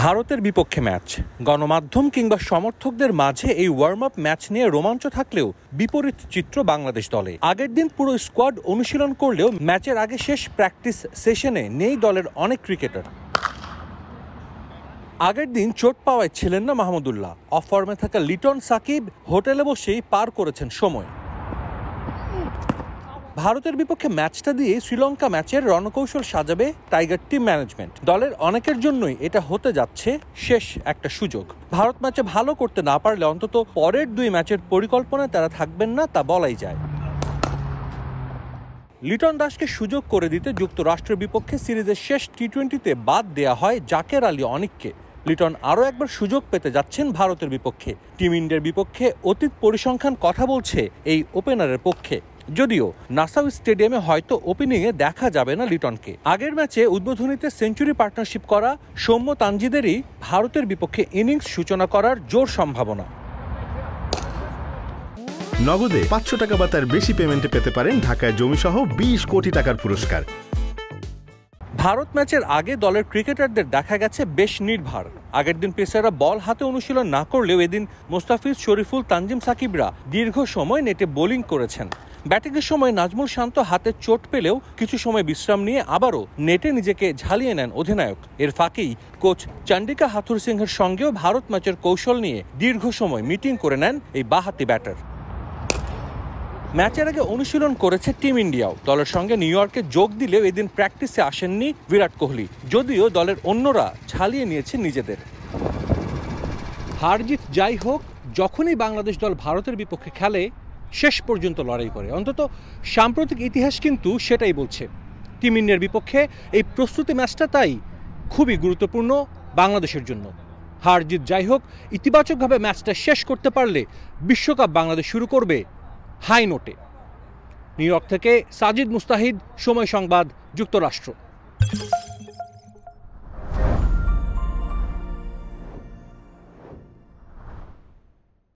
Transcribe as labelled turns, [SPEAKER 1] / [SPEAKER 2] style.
[SPEAKER 1] ভারতের বিপক্ষে ম্যাচ গণমাধ্যম কিংবা সমর্থকদের মাঝে এই ওয়ার্ম আপ ম্যাচ নিয়ে রোমাঞ্চ থাকলেও বিপরীত চিত্র বাংলাদেশ দলে। আগের দিন পুরো স্কোয়াড অনুশীলন করলেও ম্যাচের আগে শেষ প্র্যাকটিস সেশনে নেই দলের অনেক ক্রিকেটার। আগের দিন চোট পাওয়ায় ছিলেন না মাহমুদুল্লাহ। অফ ফর্মে থাকা লিটন সাকিব হোটেলে বসেই পার করেছেন সময়। ভারতের বিপক্ষে ম্যাচটা দিয়ে শ্রীলঙ্কা ম্যাচের রণকৌশল সাজাবে টাইগার টিম ম্যানেজমেন্ট। দলের অনেকের জন্যই এটা হতে যাচ্ছে শেষ একটা সুযোগ। ভারত ম্যাচে ভালো করতে না পারলে অন্তত পরের দুই ম্যাচের পরিকল্পনায় তারা থাকবেন না, তা বলাই যায়। লিটন দাসকে সুযোগ করে দিতে যুক্তরাষ্ট্রের বিপক্ষে সিরিজের শেষ টি-20-তে বাদ দেয়া হয় জাকের আলী অনিককে। লিটন আরও একবার সুযোগ পেতে যাচ্ছেন ভারতের বিপক্ষে। টিম ইন্ডিয়ার বিপক্ষে অতীত পরিসংখ্যান কথা বলছে এই ওপেনারের পক্ষে। যদিও নাসাউ স্টেডিয়ামে হয়তো ওপেনিংয়ে দেখা যাবে না লিটনকে। আগের ম্যাচে উদ্বোধনীতে সেঞ্চুরি পার্টনারশিপ করা সৌম্য তানজিদেরই ভারতের বিপক্ষে ইনিংস সূচনা করার জোর সম্ভাবনা।
[SPEAKER 2] নগদে 500 টাকা বা তার বেশি পেমেন্টে পেতে পারেন ঢাকায় জমিসহ 20 কোটি টাকার পুরস্কার।
[SPEAKER 1] ভারত ম্যাচের আগে দলের ক্রিকেটারদের দেখা গেছে বেশ নির্ভার। আগের দিন পেসাররা বল হাতে অনুশীলন না করলেও এদিন মোস্তাফিজ, শরীফুল, তানজিম সাকিবরা দীর্ঘ সময় নেটে বোলিং করেছেন। ব্যাটিংয়ের সময় নাজমুল শান্ত হাতে চোট পেলেও কিছু সময় বিশ্রাম নিয়ে আবারও নেটে নিজেকে ঝালিয়ে নেন অধিনায়ক। এর ফাঁকেই কোচ চন্ডিকা হাথুর সিংহের সঙ্গেও ভারত ম্যাচের কৌশল নিয়ে দীর্ঘ সময় মিটিং করে নেন এই বাঁহাতি ব্যাটার। ম্যাচের আগে অনুশীলন করেছে টিম ইন্ডিয়াও। দলের সঙ্গে নিউ ইয়র্কে যোগ দিলেও এদিন প্র্যাকটিসে আসেননি বিরাট কোহলি, যদিও দলের অন্যরা ঝালিয়ে নিয়েছে নিজেদের। হারজিত যাই হোক, যখনই বাংলাদেশ দল ভারতের বিপক্ষে খেলে শেষ পর্যন্ত লড়াই করে। অন্তত সাম্প্রতিক ইতিহাস কিন্তু সেটাই বলছে। টিম ইন্ডিয়ার বিপক্ষে এই প্রস্তুতি ম্যাচটা তাই খুবই গুরুত্বপূর্ণ বাংলাদেশের জন্য। হারজিত যাই হোক, ইতিবাচকভাবে ম্যাচটা শেষ করতে পারলে বিশ্বকাপ বাংলাদেশ শুরু করবে হাই নোটে। নিউ ইয়র্ক থেকে সাজিদ মুস্তাহিদ, সময় সংবাদ, যুক্তরাষ্ট্র।